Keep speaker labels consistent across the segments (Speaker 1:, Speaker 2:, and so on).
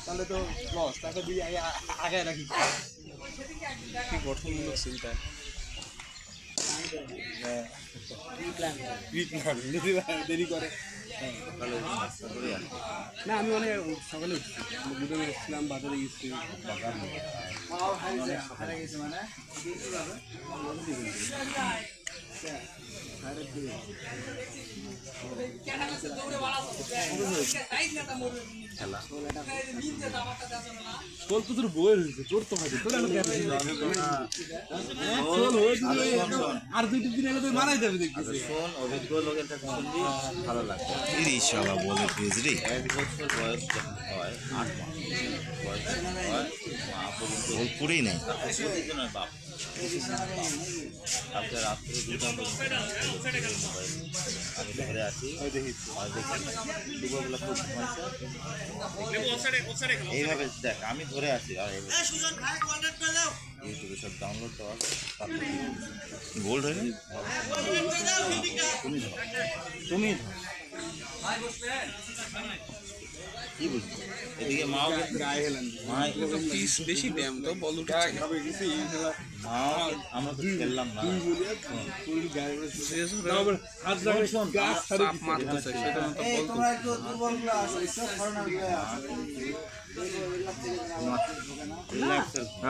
Speaker 1: তাহলে তো লস, তাকে দিয়ে আগে রাখি। কি গঠনমূলক চিন্তা, দেরি করে। না আমি অনেক সকালে উঠছি, দুটোনে এসেছিলাম, বাজারে গেছি। মানে তোর তো তোর বইয়ের হয়েছে, তোর তো হয় আর দুটো দিন এলে তুই মারাই যাবে দেখতেছি।
Speaker 2: অভিজ্ঞ লোকের কাছে শুনবি ভালো লাগবে। বলে পেয়েছি 1 বছর বয়স যখন হয়, 8 মাস বয়স হয়, মা পর্যন্ত পুরেই নেই বাপ। কালকে রাত্রে 2টা পর্যন্ত আমি ঘরে আছি, দেখি দুপুরবেলা খুব ঘুমাইছে। এইভাবে দেখ আমি ধরে আছি, আর ইউটিউবে সব ডাউনলোড দেওয়া গোল্ড হয় না। তুমি কি বুঝছো এদিকে মাও গায়ে হেলেন, মা পিস বেশি ব্যায়াম তো বল আমরা তো খেললাম না।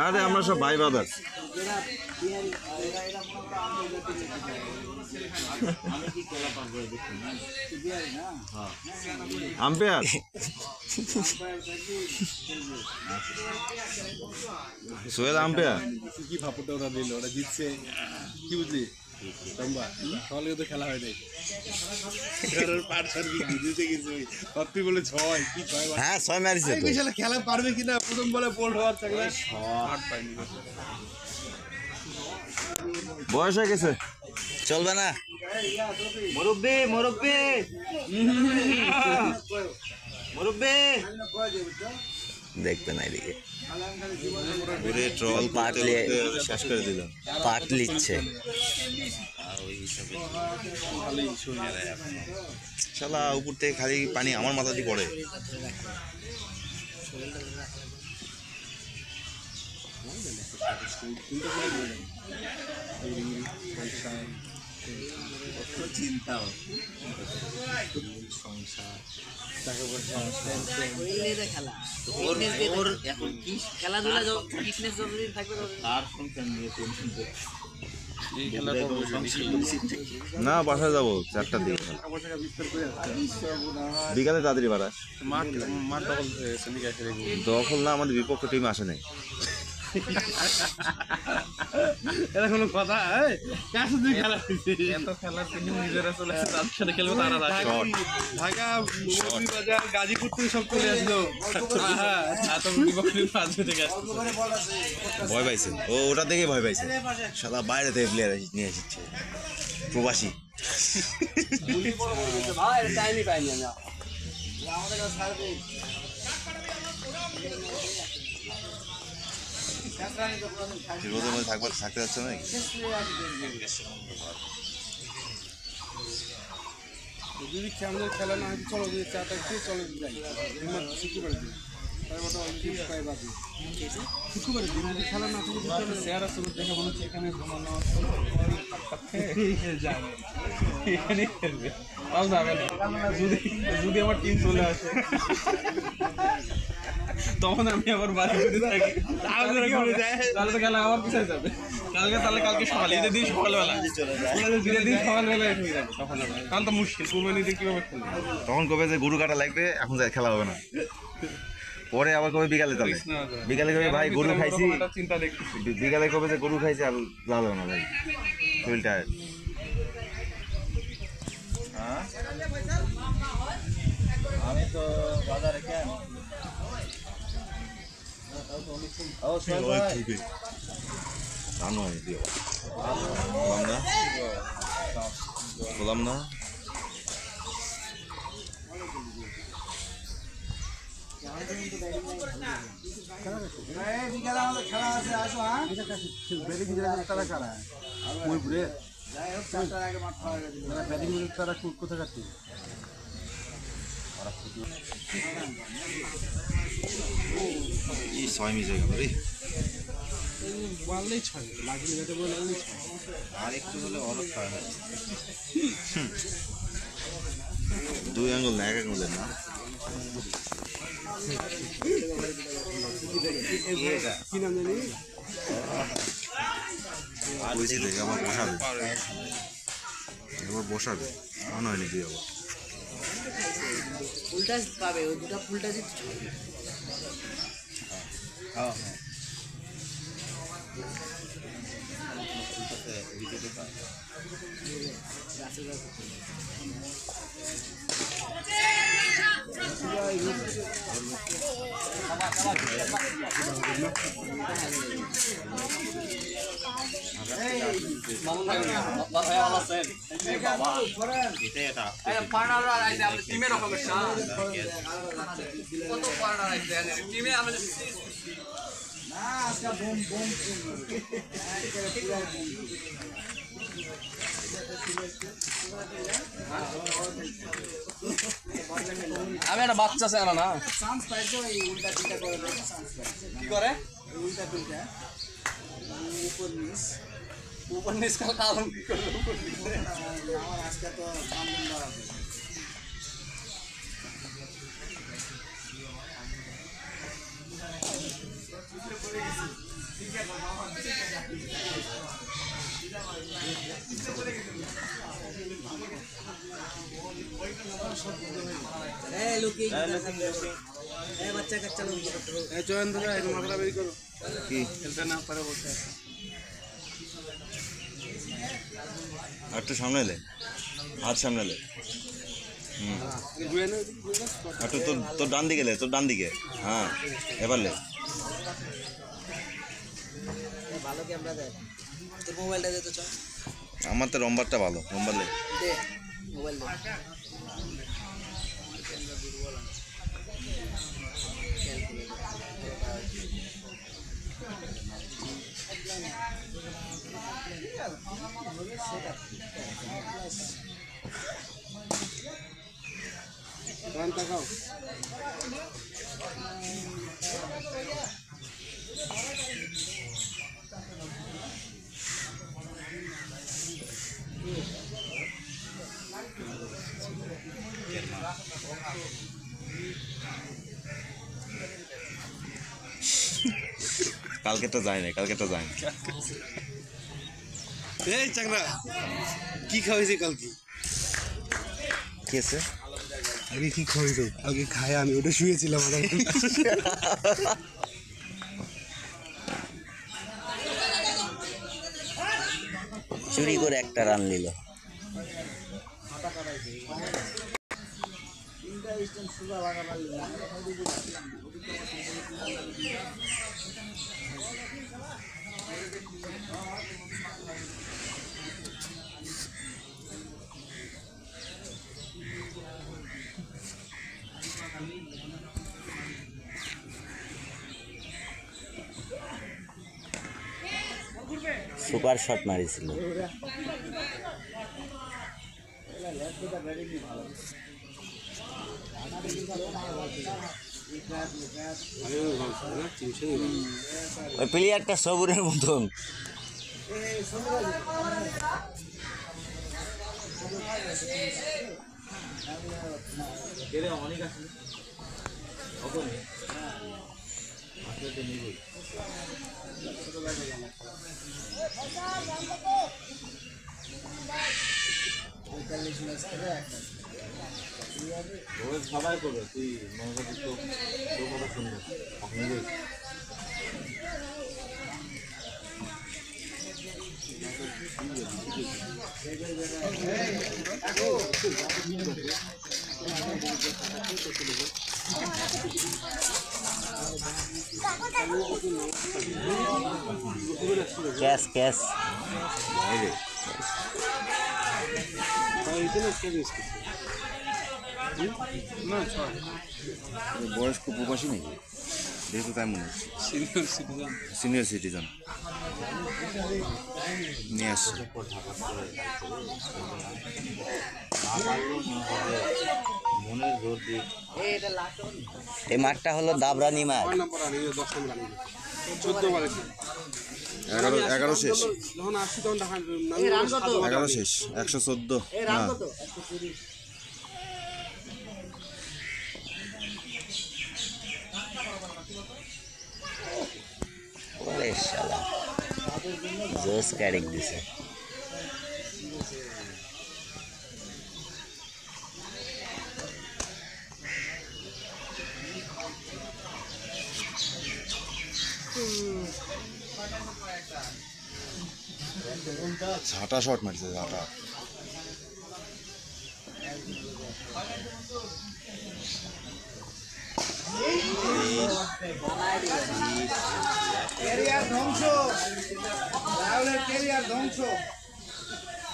Speaker 3: আরে আমরা সব ভাই ব্রাদার। আম্পায়ার সোহেল আম্পায়ার
Speaker 1: কি ফাপড়টা ওরা দিল, ওরা জিতছে, কি বুঝলি সকালে তো খেলা হয় নাই। বলে 6 কি 6?
Speaker 3: হ্যাঁ 6 মারিছে তো।
Speaker 1: খেলা পারবে কিনা প্রথম বলে বোল্ড হওয়ার থাকলে
Speaker 3: বয়স হয়ে গেছে, চলবে না।
Speaker 2: মুরব্বি মুরব্বি মুরব্বি
Speaker 3: দেখবে না এদিকে
Speaker 2: ঘুরে ট্রল
Speaker 3: পাটলি
Speaker 2: শেষ করে দিলাম।
Speaker 3: পাট লিচ্ছে শালা, উপর থেকে খালি পানি আমার মাথা দিয়ে পড়ে।
Speaker 2: চিন্তা
Speaker 4: খেলাধুলা ফিটনেস যতদিন থাকবে
Speaker 3: না বাসায় যাবো 4টার দিকে, বিকালে তাড়াতাড়ি বাড়া। দখল না, আমাদের বিপক্ষ টিম আসে নাই।
Speaker 1: এটা কোনো কথা? কার সাথে খেলা হয়েছে? এত খেলার টিম নিজেরা চলে আসে, তাদের সাথে খেলবে তারা। ঢাকা বাজার গাজীপুর থেকে সব চলে আসলো,
Speaker 3: ভয় পাইছে ও, ওটা দেখে ভয় পাইছে। শালা বাইরে থেকে প্লেয়ার নিয়ে এসেছে, প্রবাসী।
Speaker 1: টাইমই পাইনি আমি।
Speaker 3: রোদের মধ্যে থাকতে যাচ্ছে না
Speaker 1: যদি আমাদের খেলা না হয় চলো, যদি 4টা খেয়ে চলো যাই শুক্রবারে দিন, শুক্রবারে দিন যদি খেলা না থাকে শেয়ার আছে দেখে মনে হচ্ছে এখানে ঘুমানো এখানেই খেলবে, তাও যাবে না। যদি আমার টিম চলে আসে তখন আমি আবার বাড়ি যদি থাকি, তাহলে তো খেলা আবার পিছিয়ে যাবে। কালকে সকালে ঈদের দিন সকালবেলা, ঈদের দিন সকালবেলায় হয়ে যাবে সকালবেলা, তাহলে তো মুশকিল। কুরবানি দিয়ে কিভাবে খেলবে?
Speaker 3: তখন কবে যে গরু কাটা লাগবে, এখন খেলা হবে না। পরে আবার কবে বিকালে, তাহলে বিকালে কবে ভাই গরু খাইছি,
Speaker 1: চিন্তা দেখতেছি।
Speaker 3: বিকালে কবে যে গরু খাইছি আর যাওয়া যাবে না ভাই, শরীর টায়ার্ড।
Speaker 2: আমি তো বাজারে কেন
Speaker 3: বললাম না
Speaker 1: বিকালে আমাদের খেলা আছে, আসো। হ্যাঁ তারা কারা ময়পুরে যাই হোক 4টার আগে মাঠ খাওয়া গেছে, ব্যাটিং তারা কোথাকার টিম?
Speaker 3: এই 6 মিস হয়ে গেল রে।
Speaker 1: বললেই 6 লাগিয়ে যেতে বললেই 6
Speaker 2: আর একটু হলে অনেক খারাপ হয়।
Speaker 3: 2 আঙ্গুল না 1 আঙ্গুলের না।
Speaker 1: কি নাম জানি
Speaker 3: বুঝি দেখে আমার বসাবে, এবার বসাবে মনে হয়নি দিয়ে আবার
Speaker 4: ফুলটা পাবে, ওই দুটো ফুলটা যে
Speaker 2: হ্যাঁ
Speaker 1: আমি একটা বাচ্চা চাই না
Speaker 4: চান্স পাইছো, এই উল্টা দুইটা করে দেয়, চান্স পাইছো
Speaker 1: কি করে
Speaker 4: উল্টা দুইটা
Speaker 1: উপর নিচ কারণ কি করবে
Speaker 4: আমার আজকে তো 5 দিন বাড়াবে। लुकिंग बच्चा कच्चा लोग
Speaker 1: বেরি করো
Speaker 3: কি
Speaker 1: খেলতে না পারে বলতে
Speaker 3: আর একটু সামনে এলে, হাত সামনে এলে, আর একটু তোর ডান দিকে এলে, তোর ডান দিকে, হ্যাঁ এবার লে।
Speaker 4: ভালো ক্যামেরা দেয়, তোর মোবাইলটা দে তো চল,
Speaker 3: আমার তো রম্বারটা ভালো, রম্বার লে।
Speaker 4: দে মোবাইল দে।
Speaker 1: ডান তাকাও
Speaker 3: কালকে তো যায় না, কালকে তো যায় না।
Speaker 1: এই চাংরা কি খাওয়াইছে কালকে
Speaker 3: কি আছে
Speaker 1: আগে কি খাওয়াইছে আগে খায় আমি ওটা শুয়েছিলাম
Speaker 4: চুরি করে একটা রান নিল। সুপার শট মারিছিল। ওই প্লেয়ারটা সবুরের মতন।
Speaker 2: সবাই করবে, তুই মনে তো কথা শুনবে
Speaker 4: ক্যাশ ক্যাশ
Speaker 3: বয়স্ক প্রবাসী নাকি, যেহেতু তাই মনে হচ্ছে সিনিয়র সিটিজেন নিয়ে আসছে।
Speaker 2: এই মাঠটা হলো দাবরানি মাঠ। 11 শেষ, 11 শেষ, 114 না। ওরে শালা জোস ক্যারেক দিছে। ঝাঁটা শট মারছে, ঝাঁটা।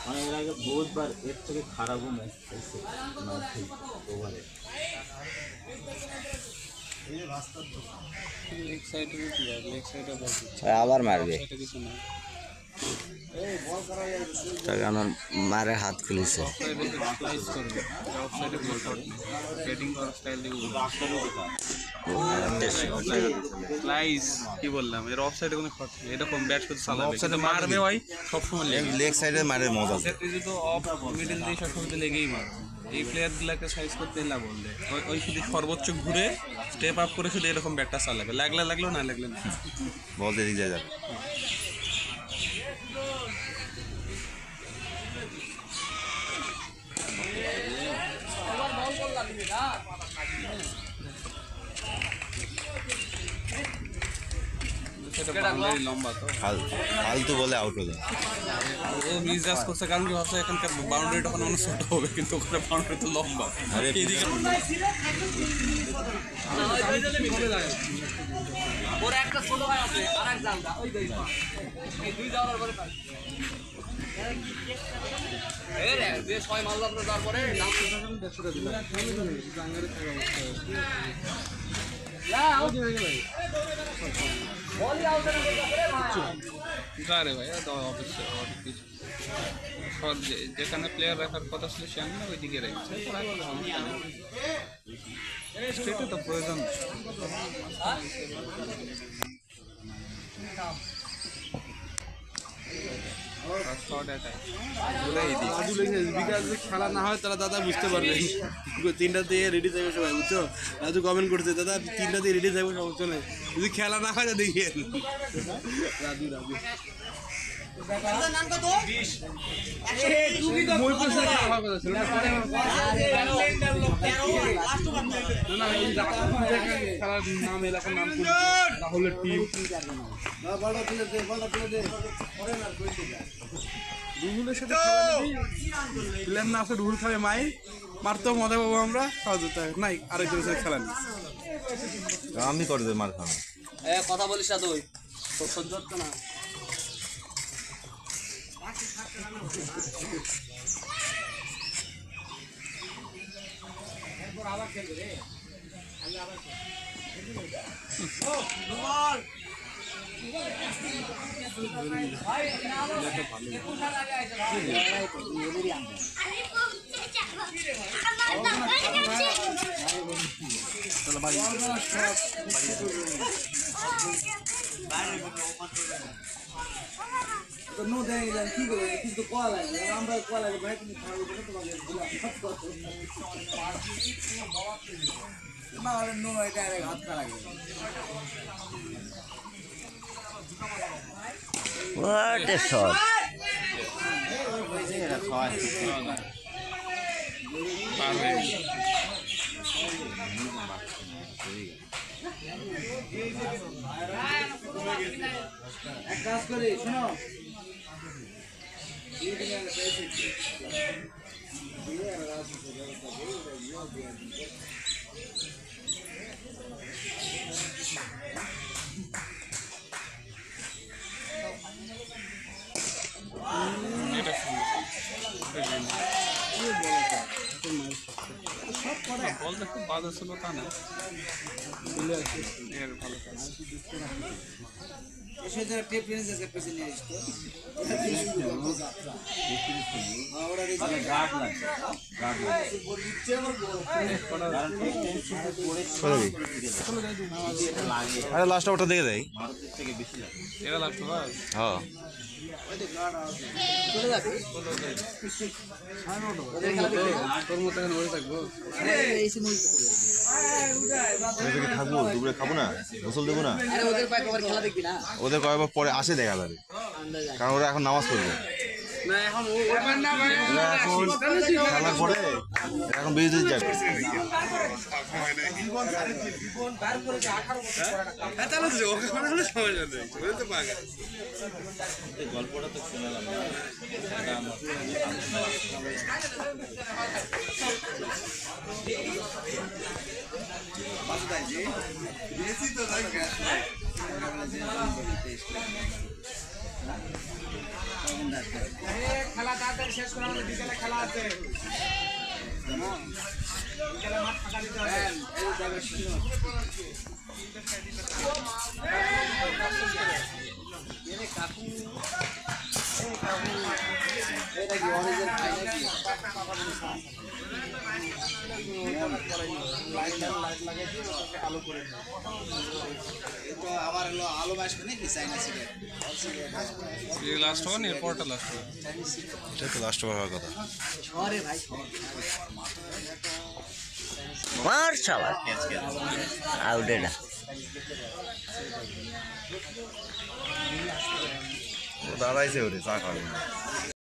Speaker 2: মানে এর আগে বহুতবার এর থেকে খারাপও ম্যাচ খেলছে ওভারে। আবার মারবে, আমার মারে হাত খুলেছে।
Speaker 1: কি বললাম, এর অফসাইডে কোনো খরচ নেই, এরকম ব্যাট করতে চালাবে, কিন্তু মারবে ভাই সবসময়
Speaker 2: লেগ সাইডে মারে মজা আছে।
Speaker 1: তুই যদি অফ মিডল দিয়ে সবসময় লেগেই মারবে। এই প্লেয়ারগুলোকে সাইজ করতে না বললে ওই শুধু সর্বোচ্চ ঘুরে স্টেপ আপ করে শুধু এরকম ব্যাটটা চালাবে, লাগলে লাগলো না লাগলে না,
Speaker 2: বল এদিকে যাবে। ফালতু বলে আউট হলো।
Speaker 1: ও মিসজাজ করছে, কারণ কি ভাবছে এখানকার বাউন্ডারিটা ওখানে অনেক ছোট হবে, কিন্তু ওখানে বাউন্ডারি তো লম্বা।
Speaker 4: ওর একটা ছোট ভাই আছে আর এক জালদা ওই দুই যাওয়ার পরে পাই এই রে যে ছয় মাল আপনার তারপরে নাম শুনতে দিলাম জাঙ্গারে থাকা অবস্থা ইয়া আউট হয়ে গেল বলি আউট হয়ে গেল রে ভাই
Speaker 1: যা রে ভাই দাও অফিস সব যেখানে প্লেয়ার রাখার কথা ছিল সেখানে ওইদিকে রেখেছে, সেটা তো প্রয়োজন।
Speaker 5: খেলা না হয় তারা দাদা বুঝতে পারবে, 3টা দিয়ে রেডি যাবে সবাই, বুঝছো? রাজু কমেন্ট করছে দাদা 3টা দিয়ে রেডি যাবো, সমস্যা নেই, যদি খেলা না হয় দেখি রাজু রাজু খেলার নাম এলাকার নাম রাহুলের টিম রুহুলের সাথে প্ল্যান না আছে, রুহুল খাবে মাই মারতেও মজা পাবো আমরা, খাওয়া যেতে নাই আরেকজনের সাথে খেলা নেই।
Speaker 2: আমি করে দেব মার খাওয়া।
Speaker 4: কথা বলিস না তুই, তোর সহ্য হচ্ছে না। আবার খেলবে রে, আবার নো দেয় কি করে কিন্তু কোয়া লাগে আমরা কোয়া লাগে ভাই, তুমি খাওয়া তোমাকে নো এটা হাত খা লাগে।
Speaker 2: What a shot!
Speaker 4: এক কাজ করি শোনো,
Speaker 1: বলতে খুব বাধা ছিল তা না,
Speaker 3: আরে লাস্ট ওটা দেখে দেয়
Speaker 1: এটা লাগতো না
Speaker 3: হ্যাঁ
Speaker 1: তোর মতো এখন বসে থাকবো
Speaker 3: থাকবো দুপুরে খাবো না গোসল দেবো না
Speaker 4: আরে ওদের কয়েকবার খেলা দেখবি না
Speaker 3: ওদের কয়েকবার পরে আসে দেখা যাবে কারণ ওরা এখন নামাজ পড়বে
Speaker 1: না এখন
Speaker 3: ওরা এখন খেলার পরে এখন বিজনেস যাবে
Speaker 1: তাহলে ওখানে হলে সমস্যা নেই ওই তো পাগল
Speaker 2: গল্পটা তো শোনালাম না এটা আমার
Speaker 4: খেলা তাড়াতাড়ি শেষ করা হবে বিকেলে খেলা আছে বিকেলে মাঠ ফাঁকা দিতে হবে এটা কি অরিজিনাল ফাইনাল আমার আলো বাসবে নাকি চাইনা সিগারেট
Speaker 1: লাস্ট হবে না এরপরটা লাস্ট হবে
Speaker 3: এটা তো লাস্ট হওয়ার কথা
Speaker 4: আরে ভাই
Speaker 6: মার চালা আউটে না
Speaker 3: দাঁড়াইছে ওরে চা খাবে